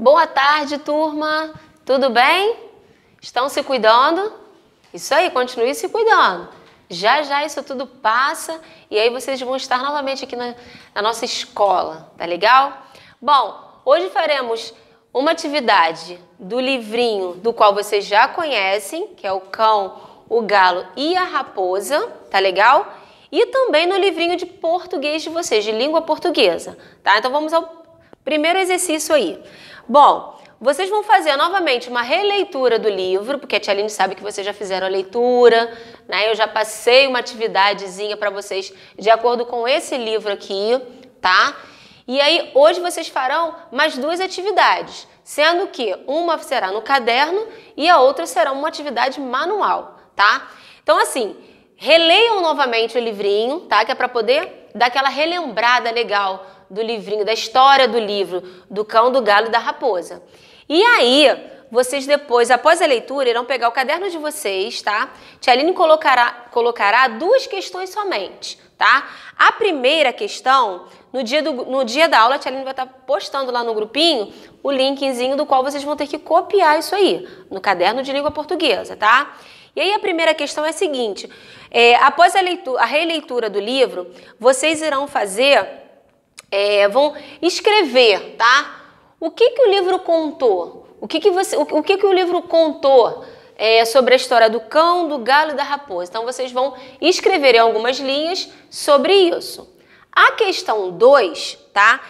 Boa tarde, turma. Tudo bem? Estão se cuidando? Isso aí, continue se cuidando. Já já isso tudo passa e aí vocês vão estar novamente aqui na nossa escola, tá legal? Bom, hoje faremos uma atividade do livrinho do qual vocês já conhecem, que é o Cão, o Galo e a Raposa, tá legal? E também no livrinho de português de vocês, de língua portuguesa, tá? Então vamos ao primeiro exercício aí. Bom, vocês vão fazer novamente uma releitura do livro, porque a Tia Aline sabe que vocês já fizeram a leitura, né? Eu já passei uma atividadezinha para vocês de acordo com esse livro aqui, tá? E aí hoje vocês farão mais duas atividades, sendo que uma será no caderno e a outra será uma atividade manual, tá? Então assim, releiam novamente o livrinho, tá? Que é para poder dar aquela relembrada legal do livrinho, da história do livro, do Cão, do Galo e da Raposa. E aí, vocês depois, após a leitura, irão pegar o caderno de vocês, tá? Tia Aline colocará duas questões somente, tá? A primeira questão, no dia da aula, a Tia Aline vai estar postando lá no grupinho o linkzinho do qual vocês vão ter que copiar isso aí, no caderno de língua portuguesa, tá? E aí a primeira questão é a seguinte, após a releitura do livro, vocês irão fazer... vão escrever, tá? O que o livro contou? O que o livro contou sobre a história do cão, do galo e da raposa? Então, vocês vão escrever em algumas linhas sobre isso. A questão 2, tá?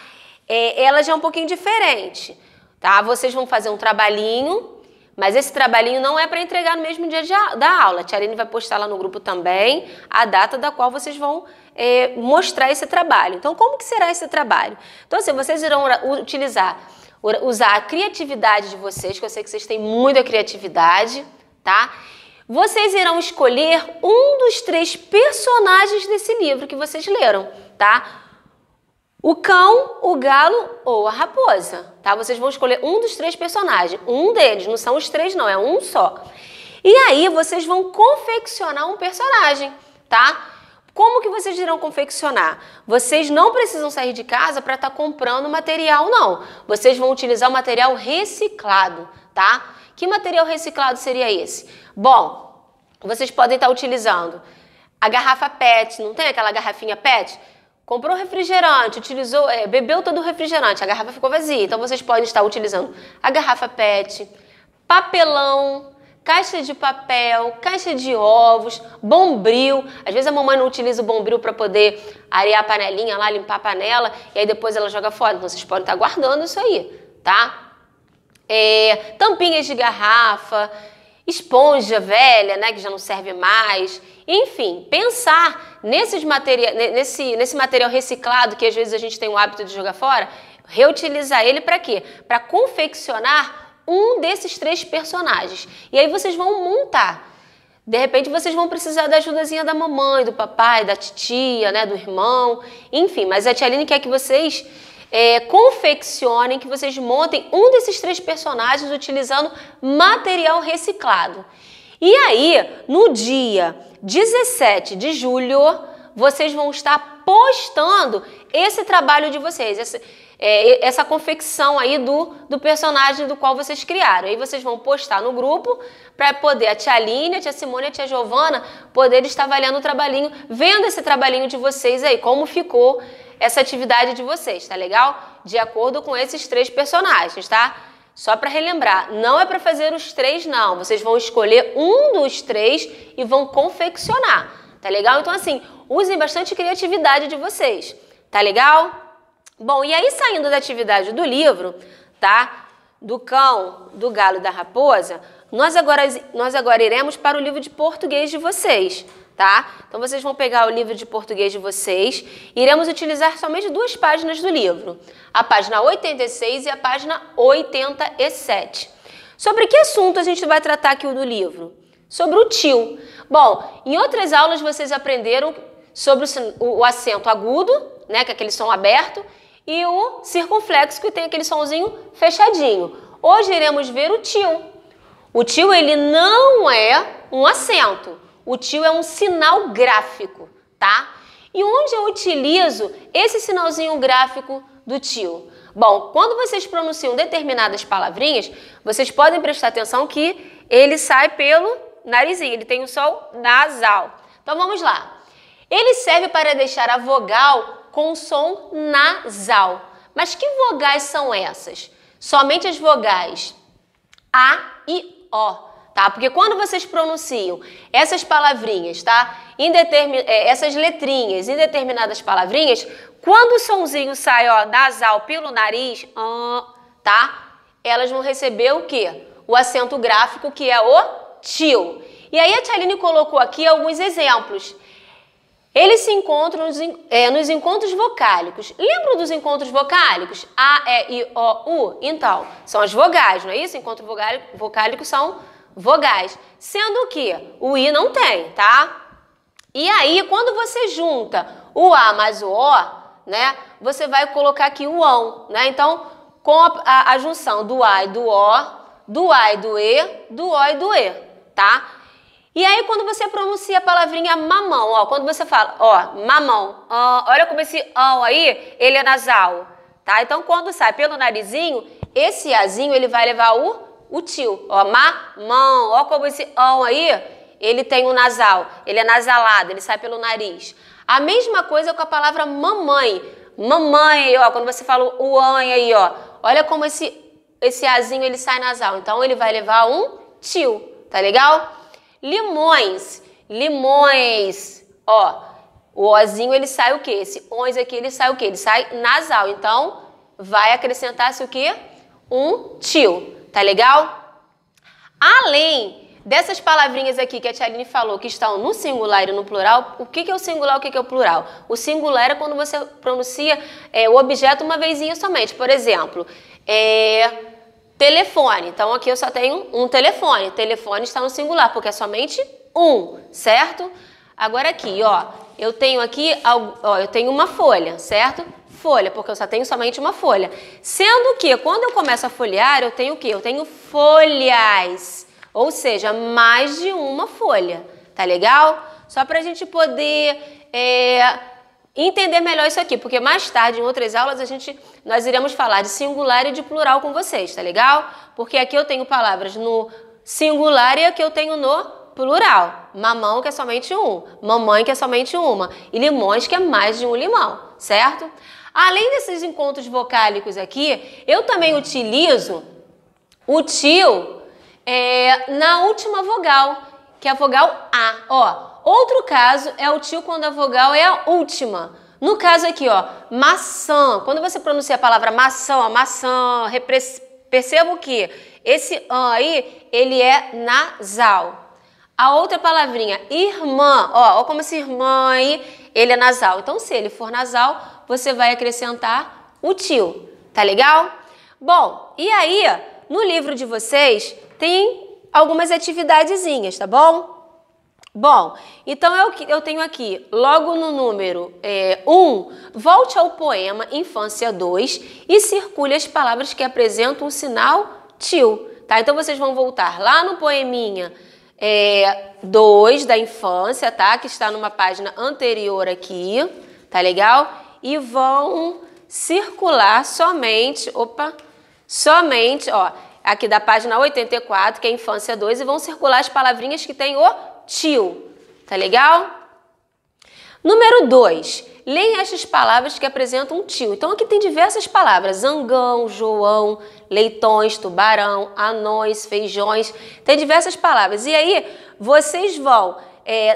Ela já é um pouquinho diferente, tá? Vocês vão fazer um trabalhinho, mas esse trabalhinho não é para entregar no mesmo dia da aula. A Tia Aline vai postar lá no grupo também a data da qual vocês vão mostrar esse trabalho. Então, como que será esse trabalho? Então, assim, vocês irão usar a criatividade de vocês, que eu sei que vocês têm muita criatividade, tá? Vocês irão escolher um dos 3 personagens desse livro que vocês leram, tá? O cão, o galo ou a raposa, tá? Vocês vão escolher um dos 3 personagens, um deles, não são os 3 não, é um só. E aí vocês vão confeccionar um personagem, tá? Como que vocês irão confeccionar? Vocês não precisam sair de casa para estar comprando material, não. Vocês vão utilizar o material reciclado, tá? Que material reciclado seria esse? Bom, vocês podem estar utilizando a garrafa PET, não tem aquela garrafinha PET? Comprou refrigerante, bebeu todo o refrigerante, a garrafa ficou vazia. Então, vocês podem estar utilizando a garrafa PET, papelão, caixa de papel, caixa de ovos, bombril. Às vezes a mamãe não utiliza o bombril para poder arear a panelinha lá, limpar a panela, e aí depois ela joga fora. Então, vocês podem estar guardando isso aí, tá? Tampinhas de garrafa, esponja velha, né, que já não serve mais. Enfim, pensar nesse material reciclado que às vezes a gente tem o hábito de jogar fora, reutilizar ele para quê? Para confeccionar um desses 3 personagens. E aí vocês vão montar. De repente vocês vão precisar da ajudazinha da mamãe, do papai, da titia, né, do irmão, enfim. Mas a Tia Aline quer que vocês confeccionem, que vocês montem um desses 3 personagens utilizando material reciclado. E aí, no dia 17 de julho, vocês vão estar postando esse trabalho de vocês, essa confecção aí do personagem do qual vocês criaram. Aí vocês vão postar no grupo para poder a Tia Aline, a Tia Simone e a Tia Giovana poder estar avaliando o trabalhinho, vendo esse trabalhinho de vocês aí, como ficou essa atividade de vocês, tá legal? De acordo com esses 3 personagens, tá? Só para relembrar, não é para fazer os 3 não, vocês vão escolher um dos 3 e vão confeccionar, tá legal? Então assim, usem bastante criatividade de vocês, tá legal? Bom, e aí saindo da atividade do livro, tá? Do cão, do galo e da raposa, nós agora iremos para o livro de português de vocês, tá? Então vocês vão pegar o livro de português de vocês e iremos utilizar somente 2 páginas do livro, a página 86 e a página 87. Sobre que assunto a gente vai tratar aqui no livro? Sobre o tio. Bom, em outras aulas vocês aprenderam sobre o acento agudo, né, que é aquele som aberto, e o circunflexo, que tem aquele sonzinho fechadinho. Hoje iremos ver o tio. O tio, ele não é um acento. O tio é um sinal gráfico, tá? E onde eu utilizo esse sinalzinho gráfico do tio? Bom, quando vocês pronunciam determinadas palavrinhas, vocês podem prestar atenção que ele sai pelo narizinho, ele tem um som nasal. Então vamos lá. Ele serve para deixar a vogal com som nasal. Mas que vogais são essas? Somente as vogais A e O, tá? Porque quando vocês pronunciam essas palavrinhas, tá? Essas letrinhas em determinadas palavrinhas, quando o sonzinho sai, ó, nasal pelo nariz, tá? Elas vão receber o quê? O acento gráfico, que é o tio. E aí a Tia Aline colocou aqui alguns exemplos. Eles se encontram nos encontros vocálicos. Lembram dos encontros vocálicos? A, E, I, O, U? Então, são as vogais, não é isso? Encontros vocálicos são vogais. Sendo que o I não tem, tá? E aí, quando você junta o A mais o O, né? Você vai colocar aqui o ão, né? Então, com a junção do A e do O, do A e do E, do O e do E, tá? E aí, quando você pronuncia a palavrinha mamão, ó, quando você fala, ó, mamão, olha como esse ão aí, ele é nasal, tá? Então, quando sai pelo narizinho, esse azinho, ele vai levar o tio, ó, mamão, ó como esse ão aí, ele tem um nasal, ele é nasalado, ele sai pelo nariz. A mesma coisa com a palavra mamãe, mamãe, ó, quando você fala o ão aí, ó, olha como esse azinho, ele sai nasal, então ele vai levar um tio, tá legal? Limões, limões, ó, o ozinho ele sai o quê? Esse ons aqui ele sai o quê? Ele sai nasal, então vai acrescentar-se o quê? Um tio, tá legal? Além dessas palavrinhas aqui que a Tia Aline falou que estão no singular e no plural, o que é o singular e o que é o plural? O singular é quando você pronuncia o objeto uma vezinha somente, por exemplo, telefone. Então, aqui eu só tenho um telefone. Telefone está no singular, porque é somente um, certo? Agora aqui, ó, eu tenho aqui, ó, eu tenho uma folha, certo? Folha, porque eu só tenho somente uma folha. Sendo que, quando eu começo a folhear, eu tenho o quê? Eu tenho folhas, ou seja, mais de uma folha. Tá legal? Só para a gente poder entender melhor isso aqui, porque mais tarde, em outras aulas, nós iremos falar de singular e de plural com vocês, tá legal? Porque aqui eu tenho palavras no singular e aqui eu tenho no plural. Mamão, que é somente um. Mamãe, que é somente uma. E limões, que é mais de um limão, certo? Além desses encontros vocálicos aqui, eu também utilizo o tio na última vogal, que é a vogal A, ó. Outro caso é o tio quando a vogal é a última. No caso aqui, ó, maçã. Quando você pronuncia a palavra maçã, ó, maçã, perceba que esse an aí, ele é nasal. A outra palavrinha, irmã, ó como esse irmã aí, ele é nasal. Então, se ele for nasal, você vai acrescentar o tio, tá legal? Bom, e aí, no livro de vocês, tem algumas atividadezinhas, tá bom? Bom, então eu tenho aqui, logo no número 1, volte ao poema Infância 2 e circule as palavras que apresentam o sinal tio, tá? Então vocês vão voltar lá no poeminha 2 da infância, tá? Que está numa página anterior aqui, tá legal? E vão circular somente, ó, aqui da página 84, que é Infância 2, e vão circular as palavrinhas que tem o tio, tá legal? Número 2, leia estas palavras que apresentam um tio. Então aqui tem diversas palavras, zangão, joão, leitões, tubarão, anões, feijões, tem diversas palavras. E aí vocês vão,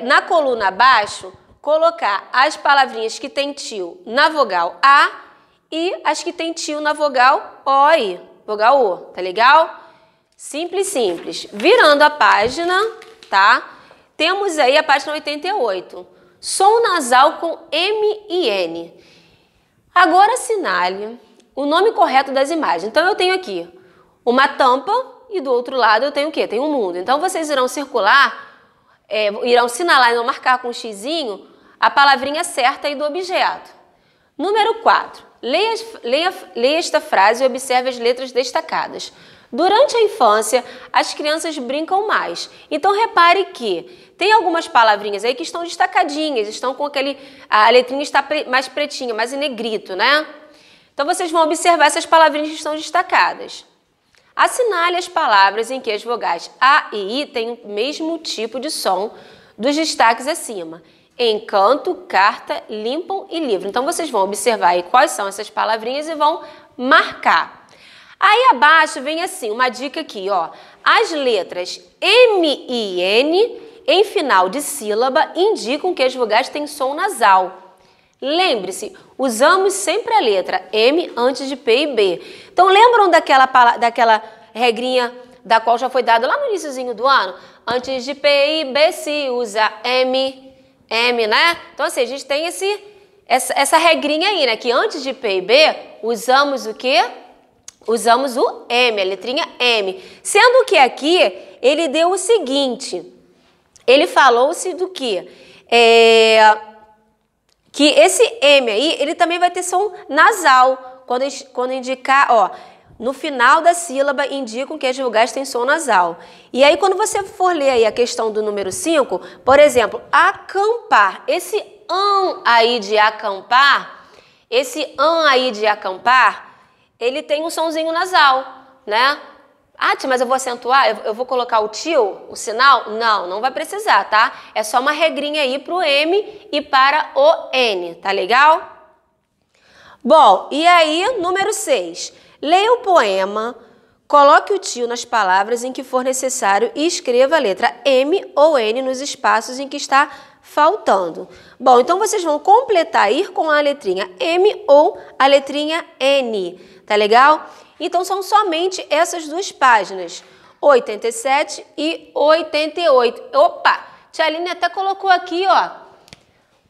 na coluna abaixo, colocar as palavrinhas que tem tio na vogal A e as que tem tio na vogal O, vogal O, tá legal? Simples, simples. Virando a página, tá? Temos aí a página 88. Som nasal com M e N. Agora assinale o nome correto das imagens. Então eu tenho aqui uma tampa e do outro lado eu tenho o quê? Tenho um mundo. Então vocês irão circular, irão sinalar e não marcar com um xizinho a palavrinha certa aí do objeto. Número 4. Leia esta frase e observe as letras destacadas. Durante a infância, as crianças brincam mais. Então, repare que tem algumas palavrinhas aí que estão destacadinhas, estão com a letrinha está mais pretinha, mais em negrito, né? Então, vocês vão observar essas palavrinhas que estão destacadas. Assinale as palavras em que as vogais A e I têm o mesmo tipo de som dos destaques acima. Encanto, carta, limpam e livro. Então, vocês vão observar aí quais são essas palavrinhas e vão marcar. Aí abaixo vem assim, uma dica aqui, ó. As letras M e N em final de sílaba indicam que as vogais têm som nasal. Lembre-se, usamos sempre a letra M antes de P e B. Então, lembram daquela regrinha da qual já foi dado lá no iniciozinho do ano? Antes de P e B se usa M, né? Então, assim, a gente tem essa regrinha aí, né? Que antes de P e B, usamos o quê? Usamos o M, a letrinha M. Sendo que aqui, ele deu o seguinte, ele falou-se do quê? Que esse M aí, ele também vai ter som nasal. Quando indicar, ó, no final da sílaba indicam que as vogais têm som nasal. E aí, quando você for ler aí a questão do número 5, por exemplo, acampar, esse aí de acampar, ele tem um sonzinho nasal, né? Ah, tia, mas eu vou acentuar? Eu vou colocar o tio, o sinal? Não, não vai precisar, tá? É só uma regrinha aí para o M e para o N, tá legal? Bom, e aí, número 6. Leia o poema, coloque o tio nas palavras em que for necessário e escreva a letra M ou N nos espaços em que está faltando. Bom, então vocês vão completar ir com a letrinha M ou a letrinha N, tá legal? Então, são somente essas duas páginas, 87 e 88. Opa, Tia Aline até colocou aqui, ó.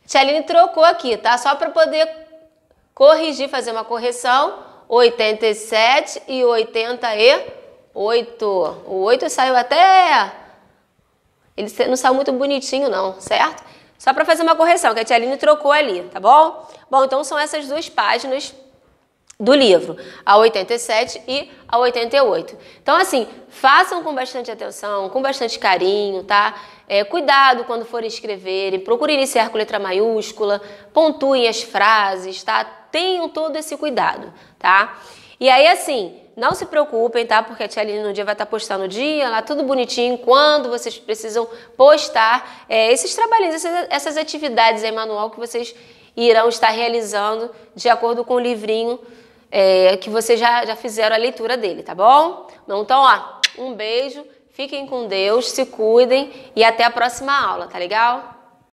Tia Aline trocou aqui, tá? Só para poder corrigir, fazer uma correção. 87 e 88. O 8 saiu até... Ele não saiu muito bonitinho, não, certo? Só para fazer uma correção, que a Tia Aline trocou ali, tá bom? Bom, então são essas duas páginas do livro, a 87 e a 88. Então, assim, façam com bastante atenção, com bastante carinho, tá? Cuidado quando forem escreverem, procurem iniciar com letra maiúscula, pontuem as frases, tá? Tenham todo esse cuidado, tá? E aí, assim, não se preocupem, tá? Porque a Tia Aline no dia vai estar postando o dia, lá tudo bonitinho, quando vocês precisam postar esses trabalhinhos, essas atividades aí manual que vocês irão estar realizando de acordo com o livrinho que vocês já fizeram a leitura dele, tá bom? Então, ó, um beijo, fiquem com Deus, se cuidem e até a próxima aula, tá legal?